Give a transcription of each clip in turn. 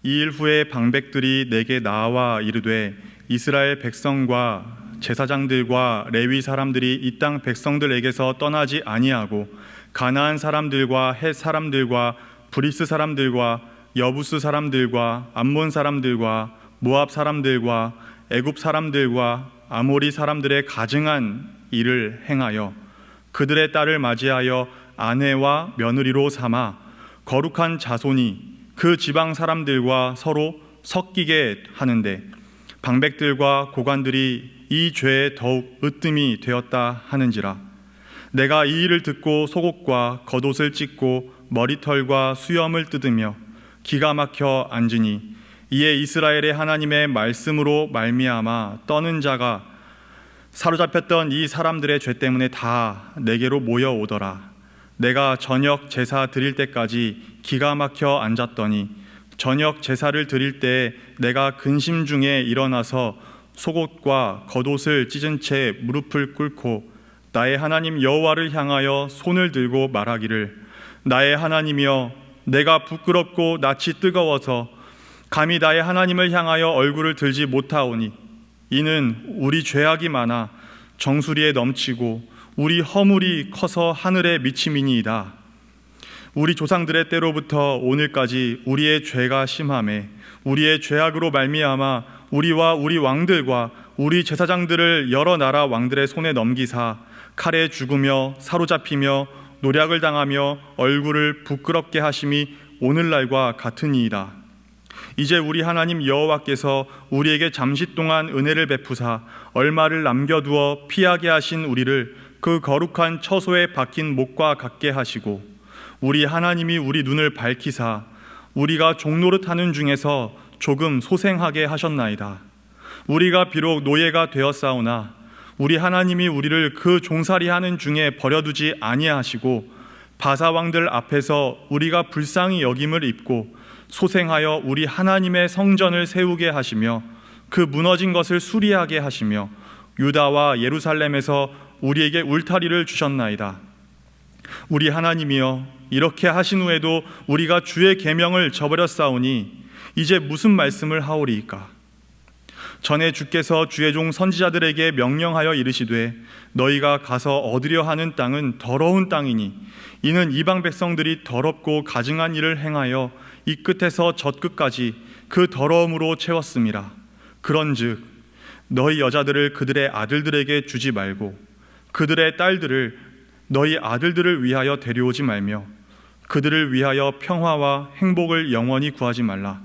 이 일 후에 방백들이 내게 나와 이르되 이스라엘 백성과 제사장들과 레위 사람들이 이 땅 백성들에게서 떠나지 아니하고 가나안 사람들과 헷 사람들과 브리스 사람들과 여부스 사람들과 암몬 사람들과 모압 사람들과 애굽 사람들과 아모리 사람들의 가증한 일을 행하여 그들의 딸을 맞이하여 아내와 며느리로 삼아 거룩한 자손이 그 지방 사람들과 서로 섞이게 하는데 방백들과 고관들이 이 죄에 더욱 으뜸이 되었다 하는지라. 내가 이 일을 듣고 속옷과 겉옷을 찢고 머리털과 수염을 뜯으며 기가 막혀 앉으니 이에 이스라엘의 하나님의 말씀으로 말미암아 떠는 자가 사로잡혔던 이 사람들의 죄 때문에 다 내게로 모여오더라. 내가 저녁 제사 드릴 때까지 기가 막혀 앉았더니 저녁 제사를 드릴 때 내가 근심 중에 일어나서 속옷과 겉옷을 찢은 채 무릎을 꿇고 나의 하나님 여호와를 향하여 손을 들고 말하기를 나의 하나님이여 내가 부끄럽고 낯이 뜨거워서 감히 나의 하나님을 향하여 얼굴을 들지 못하오니 이는 우리 죄악이 많아 정수리에 넘치고 우리 허물이 커서 하늘에 미침이니이다. 우리 조상들의 때로부터 오늘까지 우리의 죄가 심하매 우리의 죄악으로 말미암아 우리와 우리 왕들과 우리 제사장들을 여러 나라 왕들의 손에 넘기사 칼에 죽으며 사로잡히며 노략을 당하며 얼굴을 부끄럽게 하심이 오늘날과 같으니이다. 이제 우리 하나님 여호와께서 우리에게 잠시 동안 은혜를 베푸사 얼마를 남겨두어 피하게 하신 우리를 그 거룩한 처소에 박힌 목과 같게 하시고 우리 하나님이 우리 눈을 밝히사 우리가 종노릇하는 중에서 조금 소생하게 하셨나이다. 우리가 비록 노예가 되었사오나 우리 하나님이 우리를 그 종살이하는 중에 버려두지 아니하시고 바사왕들 앞에서 우리가 불쌍히 여김을 입고 소생하여 우리 하나님의 성전을 세우게 하시며 그 무너진 것을 수리하게 하시며 유다와 예루살렘에서 우리에게 울타리를 주셨나이다. 우리 하나님이여 이렇게 하신 후에도 우리가 주의 계명을 저버렸사오니 이제 무슨 말씀을 하오리이까? 전에 주께서 주의 종 선지자들에게 명령하여 이르시되 너희가 가서 얻으려 하는 땅은 더러운 땅이니 이는 이방 백성들이 더럽고 가증한 일을 행하여 이 끝에서 저 끝까지 그 더러움으로 채웠음이라. 그런즉 너희 여자들을 그들의 아들들에게 주지 말고 그들의 딸들을 너희 아들들을 위하여 데려오지 말며 그들을 위하여 평화와 행복을 영원히 구하지 말라.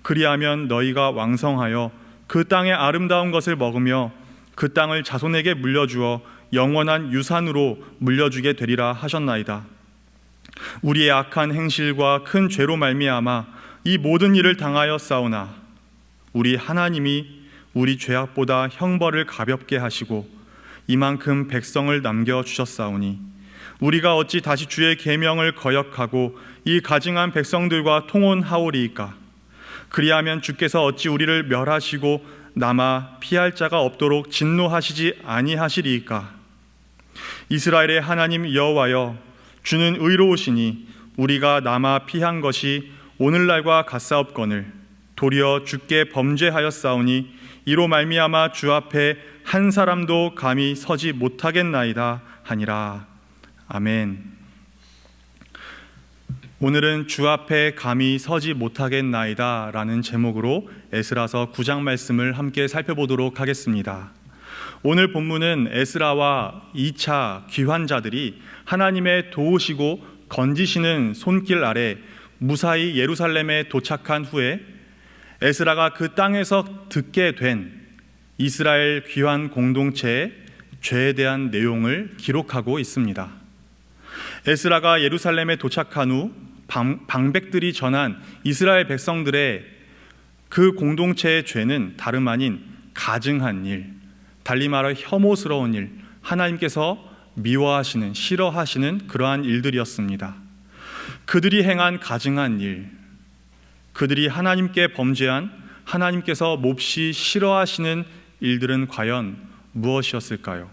그리하면 너희가 왕성하여 그 땅의 아름다운 것을 먹으며 그 땅을 자손에게 물려주어 영원한 유산으로 물려주게 되리라 하셨나이다. 우리의 악한 행실과 큰 죄로 말미암아 이 모든 일을 당하였사오나 우리 하나님이 우리 죄악보다 형벌을 가볍게 하시고 이만큼 백성을 남겨주셨사오니 우리가 어찌 다시 주의 계명을 거역하고 이 가증한 백성들과 통혼하오리이까? 그리하면 주께서 어찌 우리를 멸하시고 남아 피할 자가 없도록 진노하시지 아니하시리이까? 이스라엘의 하나님 여호와여 주는 의로우시니 우리가 남아 피한 것이 오늘날과 같사옵거늘 도리어 주께 범죄하였사오니 이로 말미암아 주 앞에 한 사람도 감히 서지 못하겠나이다 하니라. 아멘. 오늘은 주 앞에 감히 서지 못하겠나이다 라는 제목으로 에스라서 9장 말씀을 함께 살펴보도록 하겠습니다. 오늘 본문은 에스라와 2차 귀환자들이 하나님의 도우시고 건지시는 손길 아래 무사히 예루살렘에 도착한 후에 에스라가 그 땅에서 듣게 된 이스라엘 귀환 공동체의 죄에 대한 내용을 기록하고 있습니다. 에스라가 예루살렘에 도착한 후 방백들이 전한 이스라엘 백성들의 그 공동체의 죄는 다름 아닌 가증한 일, 달리 말해 혐오스러운 일, 하나님께서 미워하시는, 싫어하시는 그러한 일들이었습니다. 그들이 행한 가증한 일, 그들이 하나님께 범죄한, 하나님께서 몹시 싫어하시는 일들은 과연 무엇이었을까요?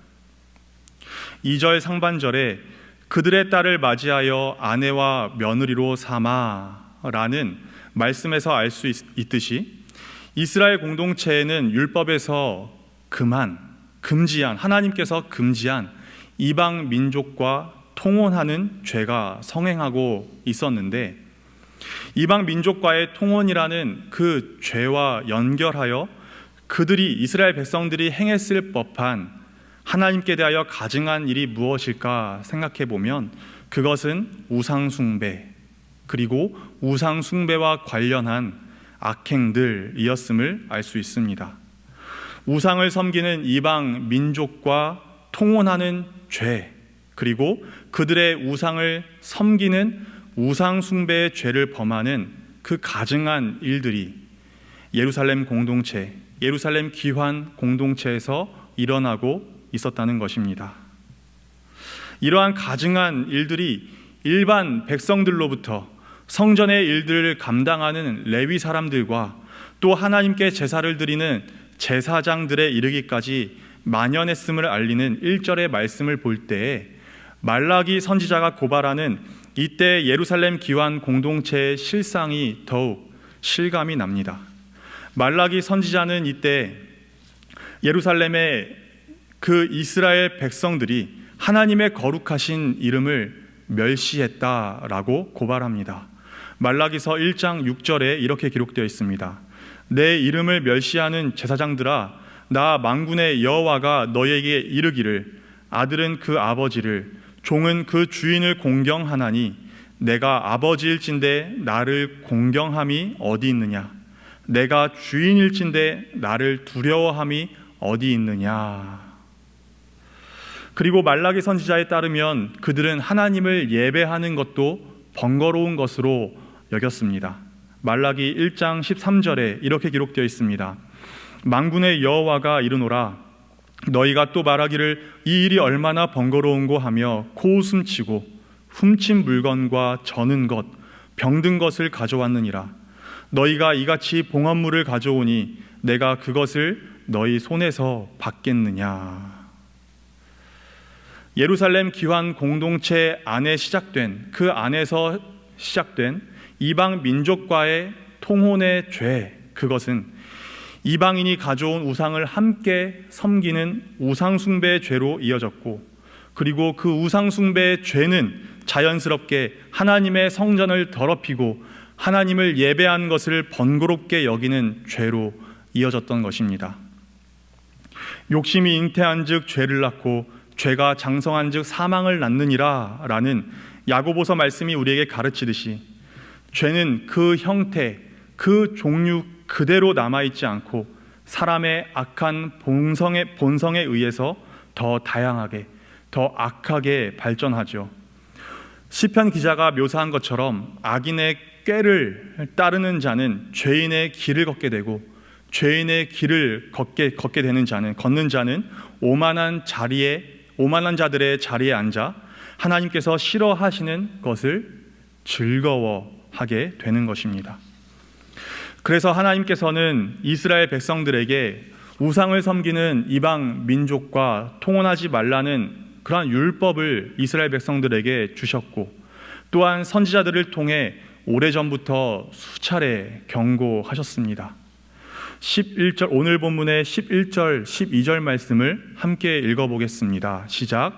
2절 상반절에 그들의 딸을 맞이하여 아내와 며느리로 삼아 라는 말씀에서 알 수 있듯이 이스라엘 공동체에는 율법에서 금지한, 하나님께서 금지한 이방 민족과 통혼하는 죄가 성행하고 있었는데, 이방 민족과의 통혼이라는 그 죄와 연결하여 이스라엘 백성들이 행했을 법한 하나님께 대하여 가증한 일이 무엇일까 생각해 보면 그것은 우상숭배, 그리고 우상숭배와 관련한 악행들이었음을 알 수 있습니다. 우상을 섬기는 이방 민족과 통혼하는 죄, 그리고 그들의 우상을 섬기는 우상숭배의 죄를 범하는 그 가증한 일들이 예루살렘 공동체, 예루살렘 귀환 공동체에서 일어나고 있었다는 것입니다. 이러한 가증한 일들이 일반 백성들로부터 성전의 일들을 감당하는 레위 사람들과 또 하나님께 제사를 드리는 제사장들에 이르기까지 만연했음을 알리는 1절의 말씀을 볼 때에 말라기 선지자가 고발하는 이때 예루살렘 귀환 공동체의 실상이 더욱 실감이 납니다. 말라기 선지자는 이때 예루살렘의 그 이스라엘 백성들이 하나님의 거룩하신 이름을 멸시했다라고 고발합니다. 말라기서 1장 6절에 이렇게 기록되어 있습니다. 내 이름을 멸시하는 제사장들아, 나 만군의 여호와가 너에게 이르기를 아들은 그 아버지를, 종은 그 주인을 공경하나니 내가 아버지일진데 나를 공경함이 어디 있느냐? 내가 주인일진데 나를 두려워함이 어디 있느냐? 그리고 말라기 선지자에 따르면 그들은 하나님을 예배하는 것도 번거로운 것으로 여겼습니다. 말라기 1장 13절에 이렇게 기록되어 있습니다. 만군의 여호와가 이르노라, 너희가 또 말하기를 이 일이 얼마나 번거로운고 하며 코웃음치고 훔친 물건과 저는 것, 병든 것을 가져왔느니라. 너희가 이같이 봉헌물을 가져오니 내가 그것을 너희 손에서 받겠느냐. 예루살렘 귀환 공동체 안에 시작된, 그 안에서 시작된 이방 민족과의 통혼의 죄, 그것은 이방인이 가져온 우상을 함께 섬기는 우상숭배의 죄로 이어졌고, 그리고 그 우상숭배의 죄는 자연스럽게 하나님의 성전을 더럽히고 하나님을 예배한 것을 번거롭게 여기는 죄로 이어졌던 것입니다. 욕심이 잉태한 즉 죄를 낳고 죄가 장성한 즉 사망을 낳느니라 라는 야고보서 말씀이 우리에게 가르치듯이 죄는 그 형태, 그 종류 그대로 남아있지 않고 사람의 악한 본성에 의해서 더 다양하게, 더 악하게 발전하죠. 시편 기자가 묘사한 것처럼 악인의 꾀를 따르는 자는 죄인의 길을 걷게 되고, 죄인의 길을 걷게 되는 자는, 걷는 자는 오만한 자들의 자리에 앉아 하나님께서 싫어하시는 것을 즐거워하게 되는 것입니다. 그래서 하나님께서는 이스라엘 백성들에게 우상을 섬기는 이방 민족과 통혼하지 말라는 그러한 율법을 이스라엘 백성들에게 주셨고, 또한 선지자들을 통해 오래전부터 수차례 경고하셨습니다. 11절, 오늘 본문의 11절, 12절 말씀을 함께 읽어보겠습니다. 시작.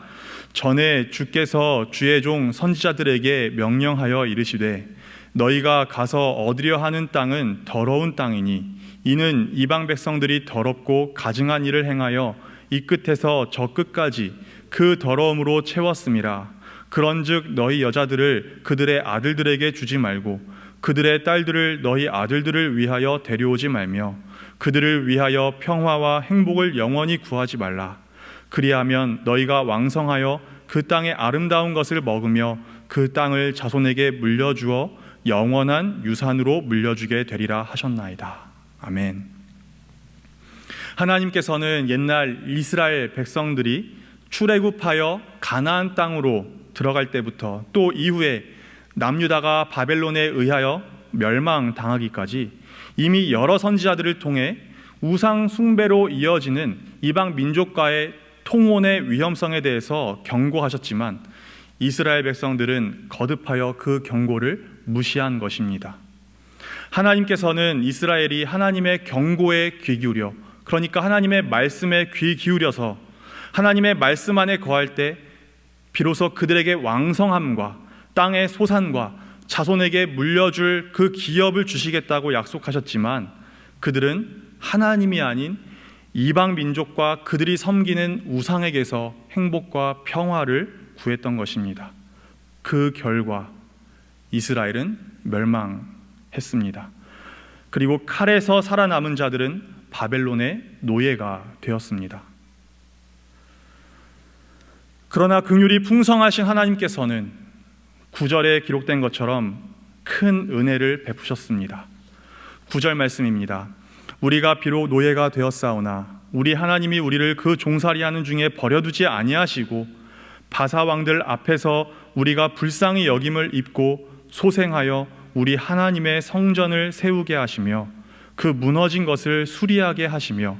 전에 주께서 주의 종 선지자들에게 명령하여 이르시되 너희가 가서 얻으려 하는 땅은 더러운 땅이니 이는 이방 백성들이 더럽고 가증한 일을 행하여 이 끝에서 저 끝까지 그 더러움으로 채웠음이라. 그런즉 너희 여자들을 그들의 아들들에게 주지 말고 그들의 딸들을 너희 아들들을 위하여 데려오지 말며 그들을 위하여 평화와 행복을 영원히 구하지 말라. 그리하면 너희가 왕성하여 그 땅의 아름다운 것을 먹으며 그 땅을 자손에게 물려주어 영원한 유산으로 물려주게 되리라 하셨나이다. 아멘. 하나님께서는 옛날 이스라엘 백성들이 출애굽하여 가나안 땅으로 들어갈 때부터 또 이후에 남유다가 바벨론에 의하여 멸망당하기까지 이미 여러 선지자들을 통해 우상 숭배로 이어지는 이방 민족과의 통혼의 위험성에 대해서 경고하셨지만 이스라엘 백성들은 거듭하여 그 경고를 무시한 것입니다. 하나님께서는 이스라엘이 하나님의 경고에 귀 기울여, 그러니까 하나님의 말씀에 귀 기울여서 하나님의 말씀 안에 거할 때 비로소 그들에게 왕성함과 땅의 소산과 자손에게 물려줄 그 기업을 주시겠다고 약속하셨지만, 그들은 하나님이 아닌 이방 민족과 그들이 섬기는 우상에게서 행복과 평화를 구했던 것입니다. 그 결과 이스라엘은 멸망했습니다. 그리고 칼에서 살아남은 자들은 바벨론의 노예가 되었습니다. 그러나 긍휼이 풍성하신 하나님께서는 9절에 기록된 것처럼 큰 은혜를 베푸셨습니다. 9절 말씀입니다. 우리가 비록 노예가 되었사오나 우리 하나님이 우리를 그 종살이하는 중에 버려두지 아니하시고 바사 왕들 앞에서 우리가 불쌍히 여김을 입고 소생하여 우리 하나님의 성전을 세우게 하시며 그 무너진 것을 수리하게 하시며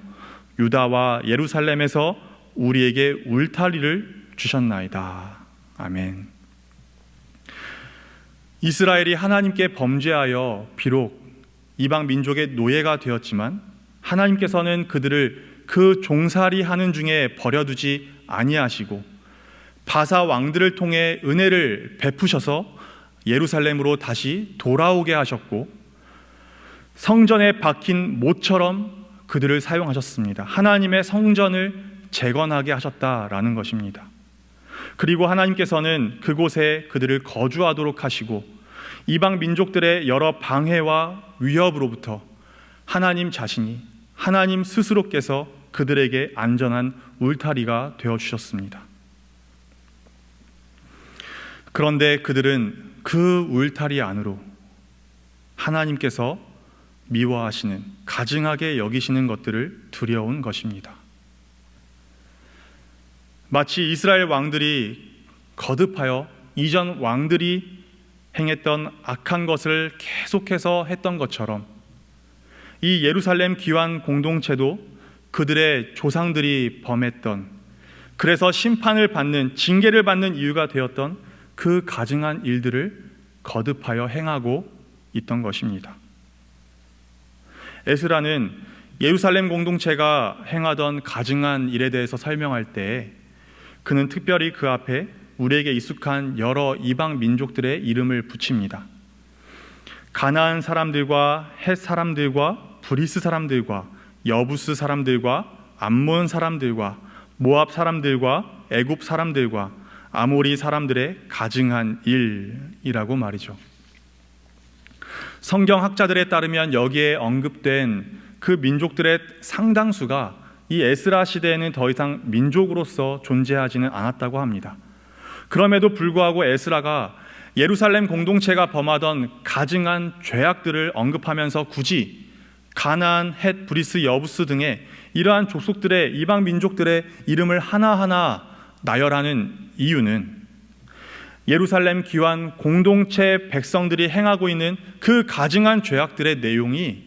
유다와 예루살렘에서 우리에게 울타리를 주셨나이다. 아멘. 이스라엘이 하나님께 범죄하여 비록 이방 민족의 노예가 되었지만 하나님께서는 그들을 그 종살이 하는 중에 버려두지 아니하시고 바사 왕들을 통해 은혜를 베푸셔서 예루살렘으로 다시 돌아오게 하셨고 성전에 박힌 못처럼 그들을 사용하셨습니다. 하나님의 성전을 재건하게 하셨다라는 것입니다. 그리고 하나님께서는 그곳에 그들을 거주하도록 하시고 이방 민족들의 여러 방해와 위협으로부터 하나님 자신이, 하나님 스스로께서 그들에게 안전한 울타리가 되어주셨습니다. 그런데 그들은 그 울타리 안으로 하나님께서 미워하시는, 가증하게 여기시는 것들을 들여온 것입니다. 마치 이스라엘 왕들이 거듭하여 이전 왕들이 행했던 악한 것을 계속해서 했던 것처럼 이 예루살렘 귀환 공동체도 그들의 조상들이 범했던, 그래서 심판을 받는, 징계를 받는 이유가 되었던 그 가증한 일들을 거듭하여 행하고 있던 것입니다. 에스라는 예루살렘 공동체가 행하던 가증한 일에 대해서 설명할 때 그는 특별히 그 앞에 우리에게 익숙한 여러 이방 민족들의 이름을 붙입니다. 가나안 사람들과 헷 사람들과 브리스 사람들과 여부스 사람들과 암몬 사람들과 모압 사람들과 애굽 사람들과 아모리 사람들의 가증한 일이라고 말이죠. 성경학자들에 따르면 여기에 언급된 그 민족들의 상당수가 이 에스라 시대에는 더 이상 민족으로서 존재하지는 않았다고 합니다. 그럼에도 불구하고 에스라가 예루살렘 공동체가 범하던 가증한 죄악들을 언급하면서 굳이 가나안, 헷, 브리스, 여부스 등의 이러한 족속들의, 이방 민족들의 이름을 하나하나 나열하는 이유는 예루살렘 귀환 공동체 백성들이 행하고 있는 그 가증한 죄악들의 내용이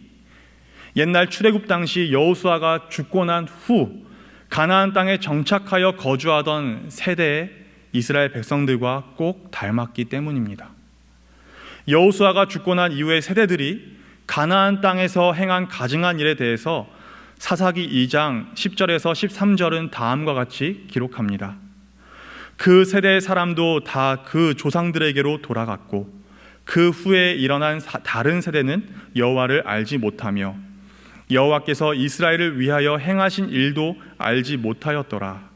옛날 출애굽 당시 여호수아가 죽고 난 후 가나안 땅에 정착하여 거주하던 세대의 이스라엘 백성들과 꼭 닮았기 때문입니다. 여호수아가 죽고 난 이후의 세대들이 가나안 땅에서 행한 가증한 일에 대해서 사사기 2장 10절에서 13절은 다음과 같이 기록합니다. 그 세대의 사람도 다 그 조상들에게로 돌아갔고 그 후에 일어난 다른 세대는 여호와를 알지 못하며 여호와께서 이스라엘을 위하여 행하신 일도 알지 못하였더라.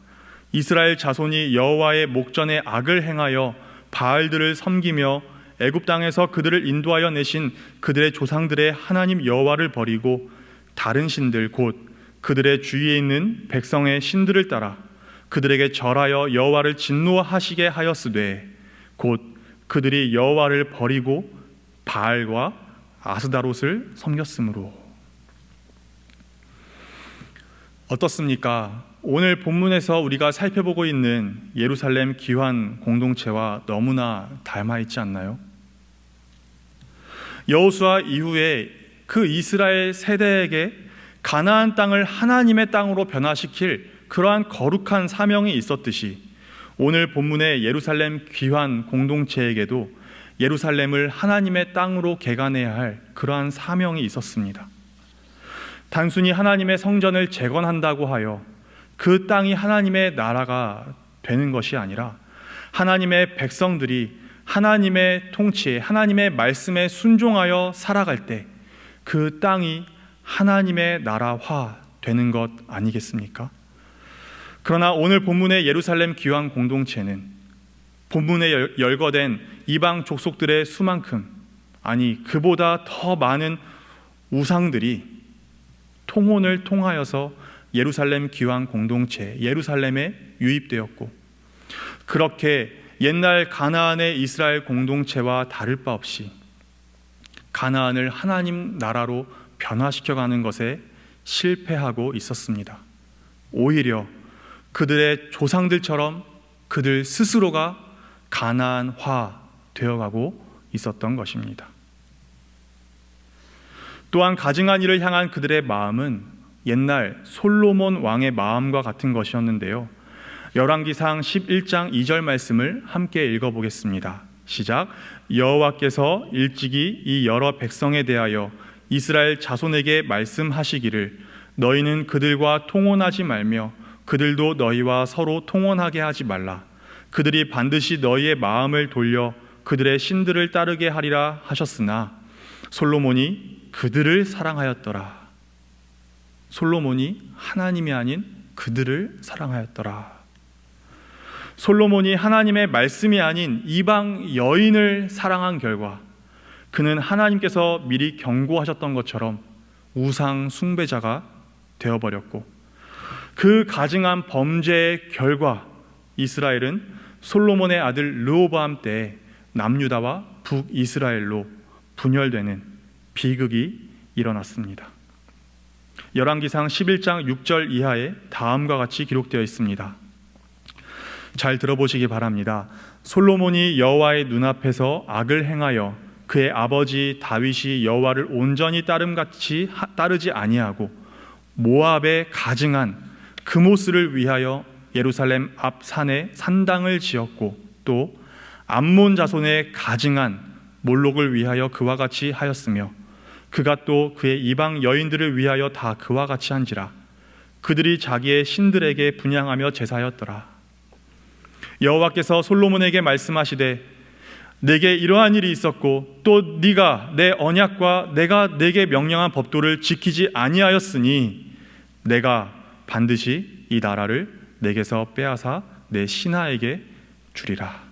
이스라엘 자손이 여호와의 목전에 악을 행하여 바알들을 섬기며 애굽 땅에서 그들을 인도하여 내신 그들의 조상들의 하나님 여호와를 버리고 다른 신들 곧 그들의 주위에 있는 백성의 신들을 따라 그들에게 절하여 여호와를 진노하시게 하였으되 곧 그들이 여호와를 버리고 바알과 아스다롯을 섬겼으므로. 어떻습니까? 오늘 본문에서 우리가 살펴보고 있는 예루살렘 귀환 공동체와 너무나 닮아 있지 않나요? 여호수아 이후에 그 이스라엘 세대에게 가나안 땅을 하나님의 땅으로 변화시킬 그러한 거룩한 사명이 있었듯이 오늘 본문의 예루살렘 귀환 공동체에게도 예루살렘을 하나님의 땅으로 개간해야 할 그러한 사명이 있었습니다. 단순히 하나님의 성전을 재건한다고 하여 그 땅이 하나님의 나라가 되는 것이 아니라 하나님의 백성들이 하나님의 통치에, 하나님의 말씀에 순종하여 살아갈 때 그 땅이 하나님의 나라화 되는 것 아니겠습니까? 그러나 오늘 본문의 예루살렘 귀환 공동체는 본문에 열거된 이방 족속들의 수만큼, 아니 그보다 더 많은 우상들이 통혼을 통하여서 예루살렘 귀환 공동체, 예루살렘에 유입되었고, 그렇게 옛날 가나안의 이스라엘 공동체와 다를 바 없이 가나안을 하나님 나라로 변화시켜가는 것에 실패하고 있었습니다. 오히려 그들의 조상들처럼 그들 스스로가 가나안화 되어가고 있었던 것입니다. 또한 가증한 일을 향한 그들의 마음은 옛날 솔로몬 왕의 마음과 같은 것이었는데요. 열왕기상 11장 2절 말씀을 함께 읽어보겠습니다. 시작. 여호와께서 일찍이 이 여러 백성에 대하여 이스라엘 자손에게 말씀하시기를 너희는 그들과 통혼하지 말며 그들도 너희와 서로 통혼하게 하지 말라. 그들이 반드시 너희의 마음을 돌려 그들의 신들을 따르게 하리라 하셨으나 솔로몬이 그들을 사랑하였더라. 솔로몬이 하나님이 아닌 그들을 사랑하였더라. 솔로몬이 하나님의 말씀이 아닌 이방 여인을 사랑한 결과 그는 하나님께서 미리 경고하셨던 것처럼 우상 숭배자가 되어버렸고, 그 가증한 범죄의 결과 이스라엘은 솔로몬의 아들 르호보암 때 남유다와 북이스라엘로 분열되는 비극이 일어났습니다. 열왕기상 11장 6절 이하에 다음과 같이 기록되어 있습니다. 잘 들어보시기 바랍니다. 솔로몬이 여호와의 눈앞에서 악을 행하여 그의 아버지 다윗이 여호와를 온전히 따름같이 따르지 아니하고 모압의 가증한 그모스를 위하여 예루살렘 앞 산에 산당을 지었고 또 암몬 자손의 가증한 몰록을 위하여 그와 같이 하였으며 그가 또 그의 이방 여인들을 위하여 다 그와 같이 한지라. 그들이 자기의 신들에게 분향하며 제사하였더라. 여호와께서 솔로몬에게 말씀하시되 내게 이러한 일이 있었고 또 네가 내 언약과 내가 네게 명령한 법도를 지키지 아니하였으니 내가 반드시 이 나라를 내게서 빼앗아 내 신하에게 주리라.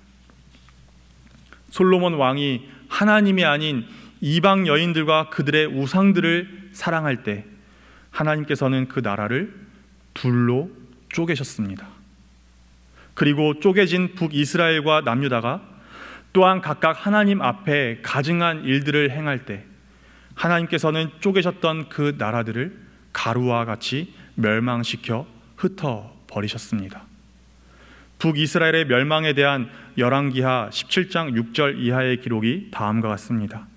솔로몬 왕이 하나님이 아닌 이방 여인들과 그들의 우상들을 사랑할 때 하나님께서는 그 나라를 둘로 쪼개셨습니다. 그리고 쪼개진 북이스라엘과 남유다가 또한 각각 하나님 앞에 가증한 일들을 행할 때 하나님께서는 쪼개셨던 그 나라들을 가루와 같이 멸망시켜 흩어버리셨습니다. 북이스라엘의 멸망에 대한 열왕기하 17장 6절 이하의 기록이 다음과 같습니다.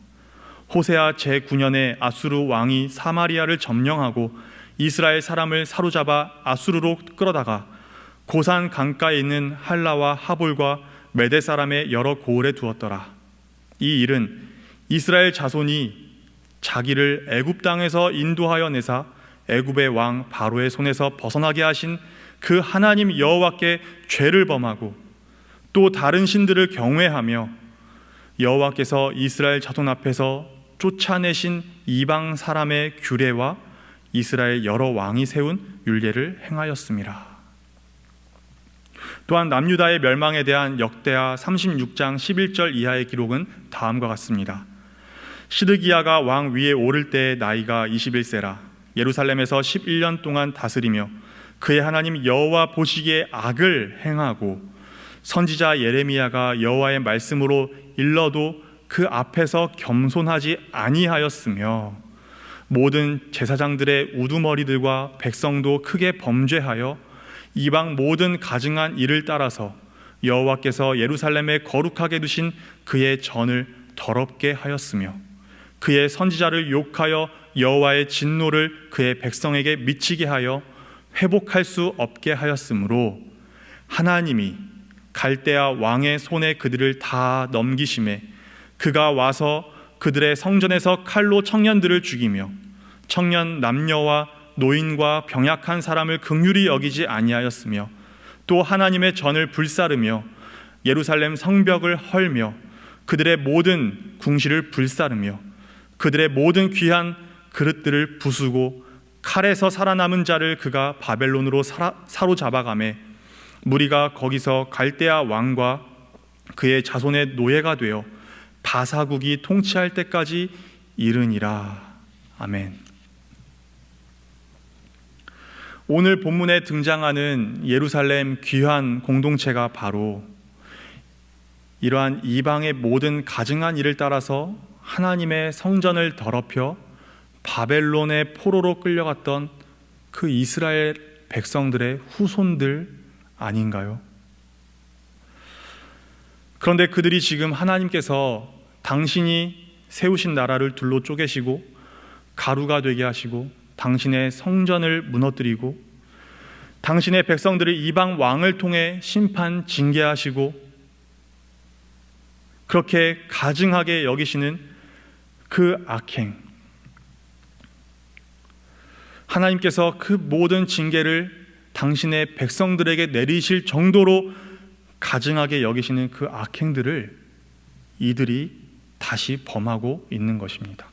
호세아 제9년에 아수르 왕이 사마리아를 점령하고 이스라엘 사람을 사로잡아 아수르로 끌어다가 고산 강가에 있는 할라와 하볼과 메대 사람의 여러 고을에 두었더라. 이 일은 이스라엘 자손이 자기를 애굽 땅에서 인도하여 내사 애굽의 왕 바로의 손에서 벗어나게 하신 그 하나님 여호와께 죄를 범하고 또 다른 신들을 경외하며 여호와께서 이스라엘 자손 앞에서 쫓아내신 이방 사람의 규례와 이스라엘 여러 왕이 세운 율례를 행하였음이라. 또한 남유다의 멸망에 대한 역대하 36장 11절 이하의 기록은 다음과 같습니다. 시드기야가 왕 위에 오를 때 나이가 21세라. 예루살렘에서 11년 동안 다스리며 그의 하나님 여호와 보시기에 악을 행하고 선지자 예레미야가 여호와의 말씀으로 일러도 그 앞에서 겸손하지 아니하였으며 모든 제사장들의 우두머리들과 백성도 크게 범죄하여 이방 모든 가증한 일을 따라서 여호와께서 예루살렘에 거룩하게 두신 그의 전을 더럽게 하였으며 그의 선지자를 욕하여 여호와의 진노를 그의 백성에게 미치게 하여 회복할 수 없게 하였으므로 하나님이 갈대아 왕의 손에 그들을 다 넘기심에 그가 와서 그들의 성전에서 칼로 청년들을 죽이며 청년 남녀와 노인과 병약한 사람을 긍휼히 여기지 아니하였으며 또 하나님의 전을 불사르며 예루살렘 성벽을 헐며 그들의 모든 궁시를 불사르며 그들의 모든 귀한 그릇들을 부수고 칼에서 살아남은 자를 그가 바벨론으로 사로잡아가매 무리가 거기서 갈대아 왕과 그의 자손의 노예가 되어 바사국이 통치할 때까지 이르니라. 아멘. 오늘 본문에 등장하는 예루살렘 귀환 공동체가 바로 이러한 이방의 모든 가증한 일을 따라서 하나님의 성전을 더럽혀 바벨론의 포로로 끌려갔던 그 이스라엘 백성들의 후손들 아닌가요? 그런데 그들이 지금 하나님께서 당신이 세우신 나라를 둘로 쪼개시고 가루가 되게 하시고 당신의 성전을 무너뜨리고 당신의 백성들을 이방 왕을 통해 심판 징계하시고 그렇게 가증하게 여기시는 그 악행, 하나님께서 그 모든 징계를 당신의 백성들에게 내리실 정도로 가증하게 여기시는 그 악행들을 이들이 다시 범하고 있는 것입니다.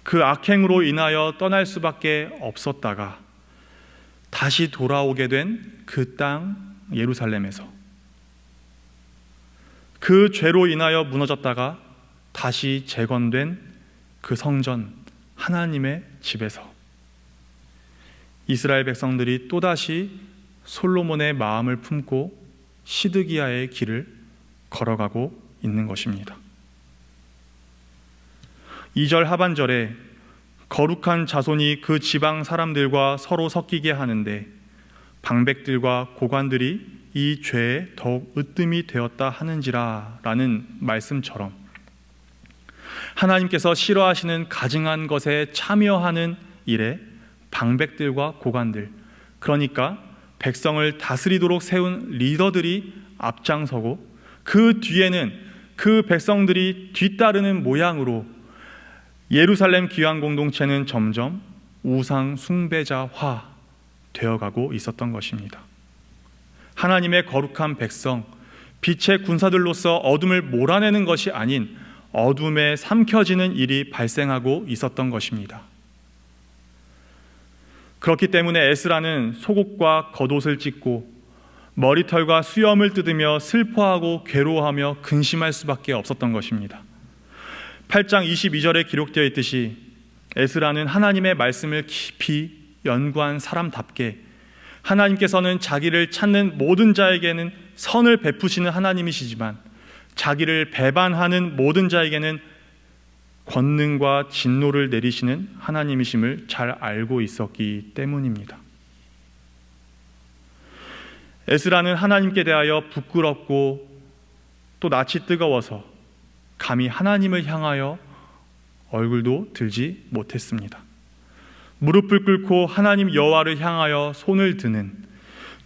그 악행으로 인하여 떠날 수밖에 없었다가 다시 돌아오게 된 그 땅 예루살렘에서 그 죄로 인하여 무너졌다가 다시 재건된 그 성전 하나님의 집에서 이스라엘 백성들이 또다시 솔로몬의 마음을 품고 시드기야의 길을 걸어가고 있는 것입니다. 2절 하반절에 거룩한 자손이 그 지방 사람들과 서로 섞이게 하는데 방백들과 고관들이 이 죄에 더욱 으뜸이 되었다 하는지라 라는 말씀처럼 하나님께서 싫어하시는 가증한 것에 참여하는 일에 방백들과 고관들, 그러니까 백성을 다스리도록 세운 리더들이 앞장서고 그 뒤에는 그 백성들이 뒤따르는 모양으로 예루살렘 귀환 공동체는 점점 우상 숭배자화 되어가고 있었던 것입니다. 하나님의 거룩한 백성, 빛의 군사들로서 어둠을 몰아내는 것이 아닌 어둠에 삼켜지는 일이 발생하고 있었던 것입니다. 그렇기 때문에 에스라는 속옷과 겉옷을 찢고 머리털과 수염을 뜯으며 슬퍼하고 괴로워하며 근심할 수밖에 없었던 것입니다. 8장 22절에 기록되어 있듯이 에스라는 하나님의 말씀을 깊이 연구한 사람답게 하나님께서는 자기를 찾는 모든 자에게는 선을 베푸시는 하나님이시지만 자기를 배반하는 모든 자에게는 권능과 진노를 내리시는 하나님이심을 잘 알고 있었기 때문입니다. 에스라는 하나님께 대하여 부끄럽고 또 낯이 뜨거워서 감히 하나님을 향하여 얼굴도 들지 못했습니다. 무릎을 꿇고 하나님 여호와를 향하여 손을 드는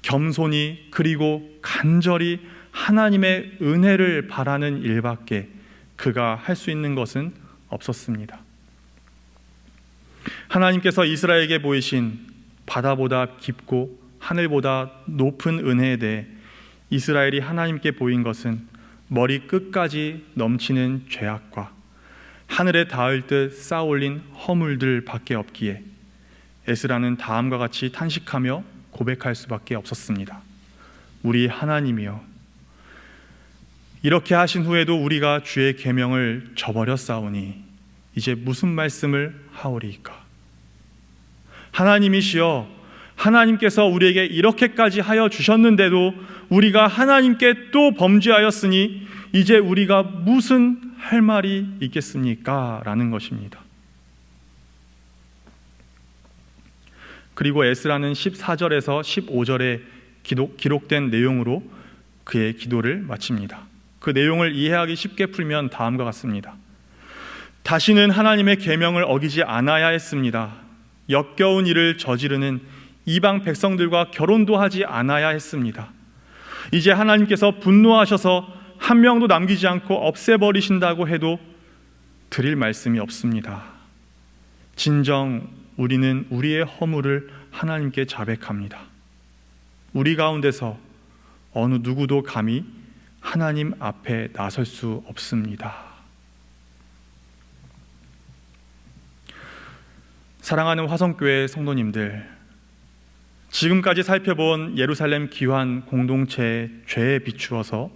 겸손히 그리고 간절히 하나님의 은혜를 바라는 일밖에 그가 할 수 있는 것은 없었습니다. 하나님께서 이스라엘에게 보이신 바다보다 깊고 하늘보다 높은 은혜에 대해 이스라엘이 하나님께 보인 것은 머리 끝까지 넘치는 죄악과 하늘에 닿을 듯 쌓아올린 허물들밖에 없기에 에스라는 다음과 같이 탄식하며 고백할 수밖에 없었습니다. 우리 하나님이여, 이렇게 하신 후에도 우리가 주의 계명을 저버렸사오니 이제 무슨 말씀을 하오리이까? 하나님이시여, 하나님께서 우리에게 이렇게까지 하여 주셨는데도 우리가 하나님께 또 범죄하였으니 이제 우리가 무슨 할 말이 있겠습니까? 라는 것입니다. 그리고 에스라는 14절에서 15절에 기록된 내용으로 그의 기도를 마칩니다. 그 내용을 이해하기 쉽게 풀면 다음과 같습니다. 다시는 하나님의 계명을 어기지 않아야 했습니다. 역겨운 일을 저지르는 이방 백성들과 결혼도 하지 않아야 했습니다. 이제 하나님께서 분노하셔서 한 명도 남기지 않고 없애버리신다고 해도 드릴 말씀이 없습니다. 진정 우리는 우리의 허물을 하나님께 자백합니다. 우리 가운데서 어느 누구도 감히 하나님 앞에 나설 수 없습니다. 사랑하는 화성교회 성도님들, 지금까지 살펴본 예루살렘 귀환 공동체의 죄에 비추어서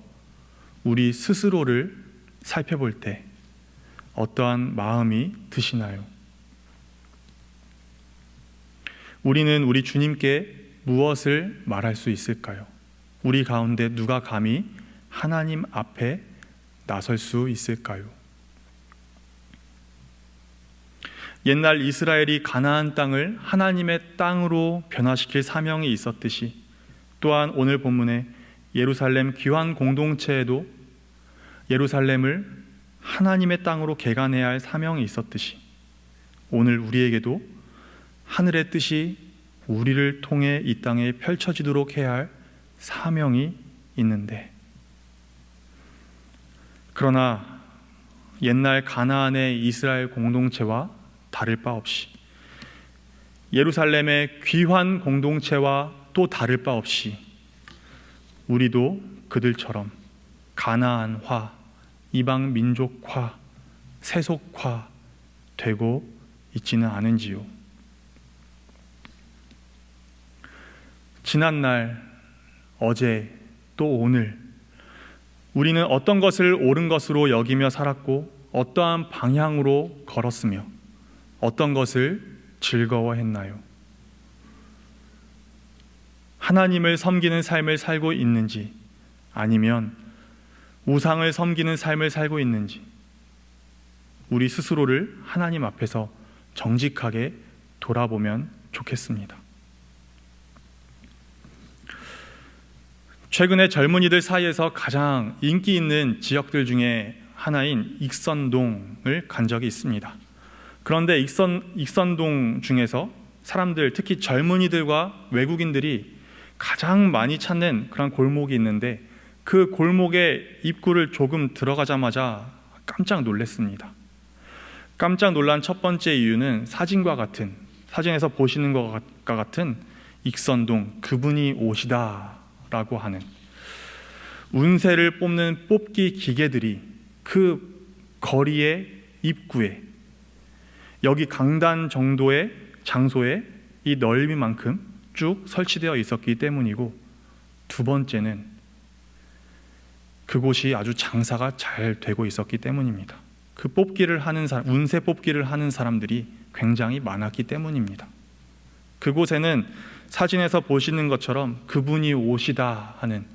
우리 스스로를 살펴볼 때 어떠한 마음이 드시나요? 우리는 우리 주님께 무엇을 말할 수 있을까요? 우리 가운데 누가 감히 하나님 앞에 나설 수 있을까요? 옛날 이스라엘이 가나안 땅을 하나님의 땅으로 변화시킬 사명이 있었듯이, 또한 오늘 본문의 예루살렘 귀환 공동체에도 예루살렘을 하나님의 땅으로 개간해야 할 사명이 있었듯이, 오늘 우리에게도 하늘의 뜻이 우리를 통해 이 땅에 펼쳐지도록 해야 할 사명이 있는데, 그러나 옛날 가나안의 이스라엘 공동체와 다를 바 없이, 예루살렘의 귀환 공동체와 또 다를 바 없이 우리도 그들처럼 가나안화, 이방 민족화, 세속화 되고 있지는 않은지요. 지난날, 어제, 또 오늘 우리는 어떤 것을 옳은 것으로 여기며 살았고 어떠한 방향으로 걸었으며 어떤 것을 즐거워했나요? 하나님을 섬기는 삶을 살고 있는지, 아니면 우상을 섬기는 삶을 살고 있는지, 우리 스스로를 하나님 앞에서 정직하게 돌아보면 좋겠습니다. 최근에 젊은이들 사이에서 가장 인기 있는 지역들 중에 하나인 익선동을 간 적이 있습니다. 그런데 익선동 중에서 사람들, 특히 젊은이들과 외국인들이 가장 많이 찾는 그런 골목이 있는데, 그 골목의 입구를 조금 들어가자마자 깜짝 놀랐습니다. 깜짝 놀란 첫 번째 이유는 사진에서 보시는 것과 같은 익선동, 그분이 오시다 라고 하는 운세를 뽑는 뽑기 기계들이 그 거리의 입구에, 여기 강단 정도의 장소에 이 넓이만큼 쭉 설치되어 있었기 때문이고, 두 번째는 그곳이 아주 장사가 잘 되고 있었기 때문입니다. 그 뽑기를 하는 운세 뽑기를 하는 사람들이 굉장히 많았기 때문입니다. 그곳에는 사진에서 보시는 것처럼 그분이 오시다 하는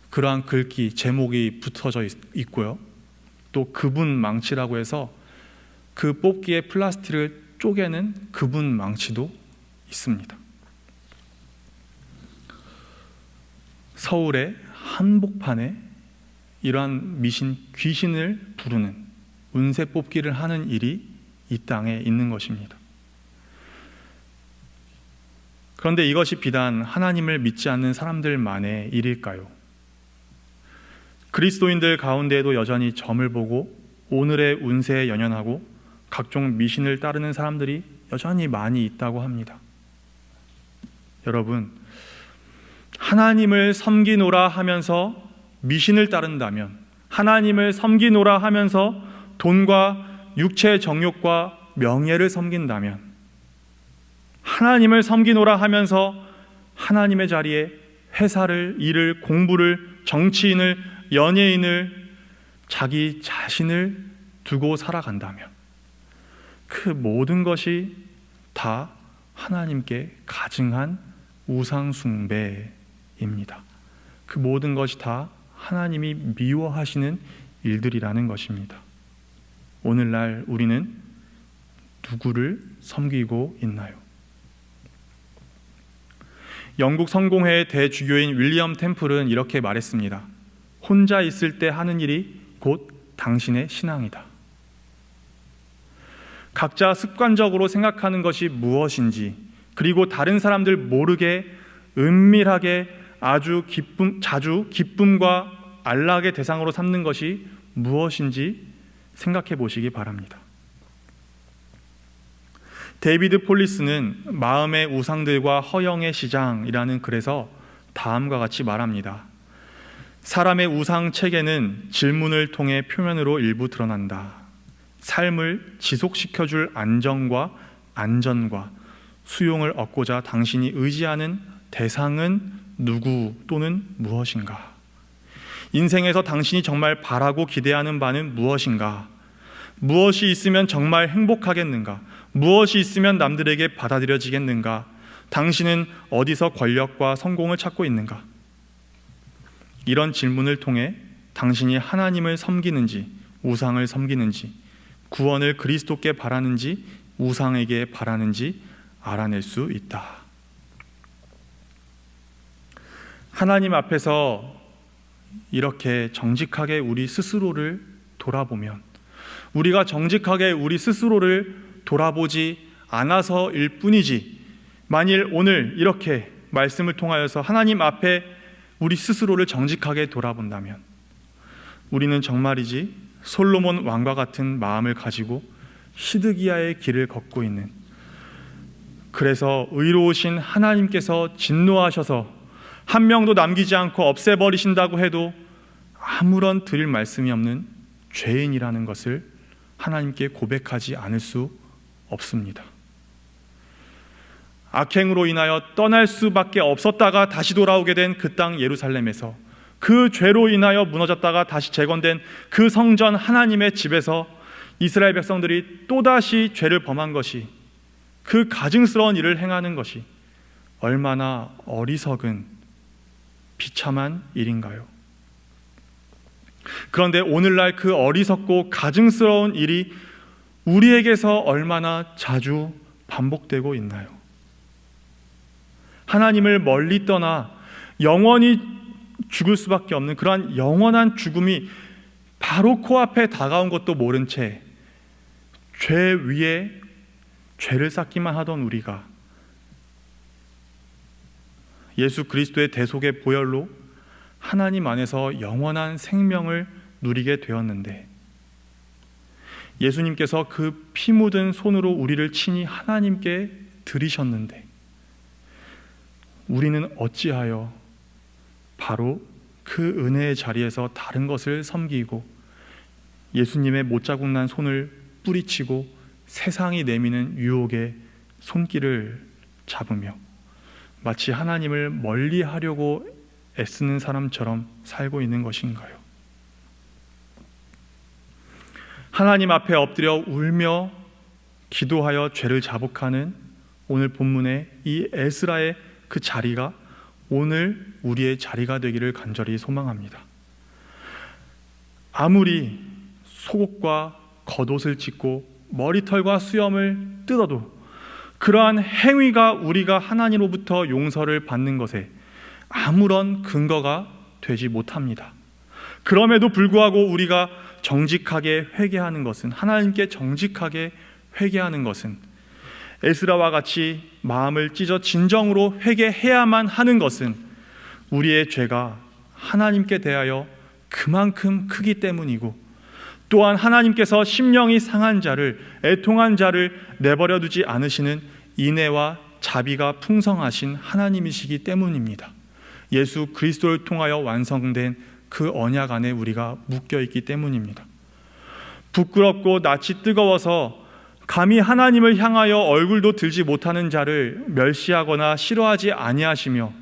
그러한 글귀, 제목이 붙어져 있고요. 또 그분 망치라고 해서 그 뽑기의 플라스틱을 쪼개는 그분 망치도 있습니다. 서울의 한복판에 이러한 귀신을 부르는 운세 뽑기를 하는 일이 이 땅에 있는 것입니다. 그런데 이것이 비단 하나님을 믿지 않는 사람들만의 일일까요? 그리스도인들 가운데에도 여전히 점을 보고 오늘의 운세에 연연하고 각종 미신을 따르는 사람들이 여전히 많이 있다고 합니다. 여러분, 하나님을 섬기노라 하면서 미신을 따른다면, 하나님을 섬기노라 하면서 돈과 육체의 정욕과 명예를 섬긴다면, 하나님을 섬기노라 하면서 하나님의 자리에 회사를, 일을, 공부를, 정치인을, 연예인을, 자기 자신을 두고 살아간다면 그 모든 것이 다 하나님께 가증한 우상숭배입니다. 그 모든 것이 다 하나님이 미워하시는 일들이라는 것입니다. 오늘날 우리는 누구를 섬기고 있나요? 영국 성공회의 대주교인 윌리엄 템플은 이렇게 말했습니다. 혼자 있을 때 하는 일이 곧 당신의 신앙이다. 각자 습관적으로 생각하는 것이 무엇인지, 그리고 다른 사람들 모르게 은밀하게 자주 기쁨과 안락의 대상으로 삼는 것이 무엇인지 생각해 보시기 바랍니다. 데이비드 폴리스는 마음의 우상들과 허영의 시장이라는 글에서 다음과 같이 말합니다. 사람의 우상 체계는 질문을 통해 표면으로 일부 드러난다. 삶을 지속시켜줄 안정과 안전과 수용을 얻고자 당신이 의지하는 대상은 누구 또는 무엇인가? 인생에서 당신이 정말 바라고 기대하는 바는 무엇인가? 무엇이 있으면 정말 행복하겠는가? 무엇이 있으면 남들에게 받아들여지겠는가? 당신은 어디서 권력과 성공을 찾고 있는가? 이런 질문을 통해 당신이 하나님을 섬기는지 우상을 섬기는지, 구원을 그리스도께 바라는지 우상에게 바라는지 알아낼 수 있다. 하나님 앞에서 이렇게 정직하게 우리 스스로를 돌아보면, 우리가 정직하게 우리 스스로를 돌아보지 않아서일 뿐이지, 만일 오늘 이렇게 말씀을 통하여서 하나님 앞에 우리 스스로를 정직하게 돌아본다면 우리는 정말이지 솔로몬 왕과 같은 마음을 가지고 시드기야의 길을 걷고 있는, 그래서 의로우신 하나님께서 진노하셔서 한 명도 남기지 않고 없애버리신다고 해도 아무런 드릴 말씀이 없는 죄인이라는 것을 하나님께 고백하지 않을 수 없습니다. 악행으로 인하여 떠날 수밖에 없었다가 다시 돌아오게 된 그 땅 예루살렘에서, 그 죄로 인하여 무너졌다가 다시 재건된 그 성전 하나님의 집에서 이스라엘 백성들이 또다시 죄를 범한 것이, 그 가증스러운 일을 행하는 것이 얼마나 어리석은 비참한 일인가요? 그런데 오늘날 그 어리석고 가증스러운 일이 우리에게서 얼마나 자주 반복되고 있나요? 하나님을 멀리 떠나 영원히 죽을 수밖에 없는 그러한 영원한 죽음이 바로 코앞에 다가온 것도 모른 채 죄 위에 죄를 쌓기만 하던 우리가 예수 그리스도의 대속의 보혈로 하나님 안에서 영원한 생명을 누리게 되었는데, 예수님께서 그 피 묻은 손으로 우리를 친히 하나님께 드리셨는데, 우리는 어찌하여 바로 그 은혜의 자리에서 다른 것을 섬기고 예수님의 못자국 난 손을 뿌리치고 세상이 내미는 유혹의 손길을 잡으며 마치 하나님을 멀리 하려고 애쓰는 사람처럼 살고 있는 것인가요? 하나님 앞에 엎드려 울며 기도하여 죄를 자복하는 오늘 본문의 이 에스라의 그 자리가 오늘 우리의 자리가 되기를 간절히 소망합니다. 아무리 속옷과 겉옷을 찢고 머리털과 수염을 뜯어도 그러한 행위가 우리가 하나님으로부터 용서를 받는 것에 아무런 근거가 되지 못합니다. 그럼에도 불구하고 우리가 정직하게 회개하는 것은, 하나님께 정직하게 회개하는 것은, 에스라와 같이 마음을 찢어 진정으로 회개해야만 하는 것은 우리의 죄가 하나님께 대하여 그만큼 크기 때문이고, 또한 하나님께서 심령이 상한 자를, 애통한 자를 내버려 두지 않으시는 인애와 자비가 풍성하신 하나님이시기 때문입니다. 예수 그리스도를 통하여 완성된 그 언약 안에 우리가 묶여있기 때문입니다. 부끄럽고 낯이 뜨거워서 감히 하나님을 향하여 얼굴도 들지 못하는 자를 멸시하거나 싫어하지 아니하시며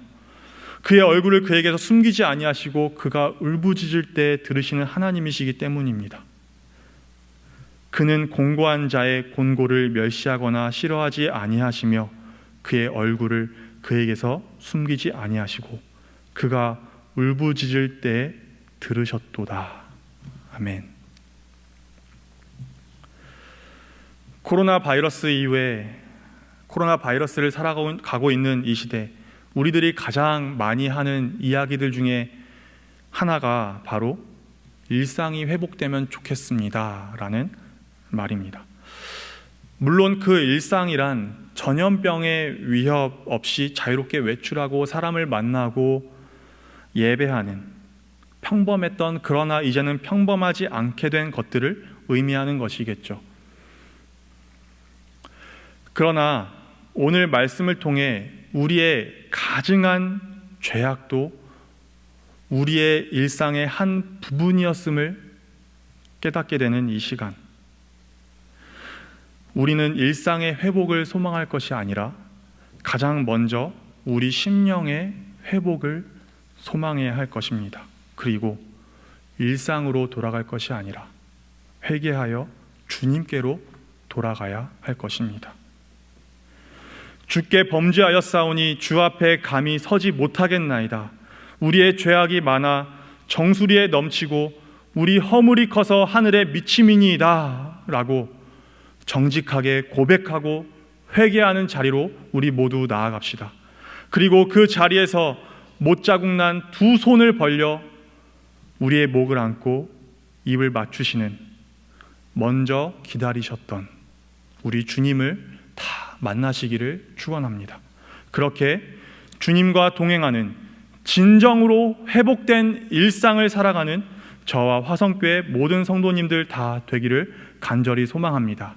그의 얼굴을 그에게서 숨기지 아니하시고 그가 울부짖을 때 들으시는 하나님이시기 때문입니다. 그는 공고한 자의 곤고를 멸시하거나 싫어하지 아니하시며 그의 얼굴을 그에게서 숨기지 아니하시고 그가 울부짖을 때 들으셨도다. 아멘. 코로나 바이러스 이후에 코로나 바이러스를 살아가고 있는 이 시대, 우리들이 가장 많이 하는 이야기들 중에 하나가 바로 일상이 회복되면 좋겠습니다 라는 말입니다. 물론 그 일상이란 전염병의 위협 없이 자유롭게 외출하고 사람을 만나고 예배하는, 평범했던 그러나 이제는 평범하지 않게 된 것들을 의미하는 것이겠죠. 그러나 오늘 말씀을 통해 우리의 가증한 죄악도 우리의 일상의 한 부분이었음을 깨닫게 되는 이 시간, 우리는 일상의 회복을 소망할 것이 아니라 가장 먼저 우리 심령의 회복을 소망해야 할 것입니다. 그리고 일상으로 돌아갈 것이 아니라 회개하여 주님께로 돌아가야 할 것입니다. 주께 범죄하였사오니 주 앞에 감히 서지 못하겠나이다. 우리의 죄악이 많아 정수리에 넘치고 우리 허물이 커서 하늘에 미치미니이다 라고 정직하게 고백하고 회개하는 자리로 우리 모두 나아갑시다. 그리고 그 자리에서 못자국 난 두 손을 벌려 우리의 목을 안고 입을 맞추시는, 먼저 기다리셨던 우리 주님을 다 만나시기를 축원합니다. 그렇게 주님과 동행하는, 진정으로 회복된 일상을 살아가는 저와 화성교회 모든 성도님들 다 되기를 간절히 소망합니다.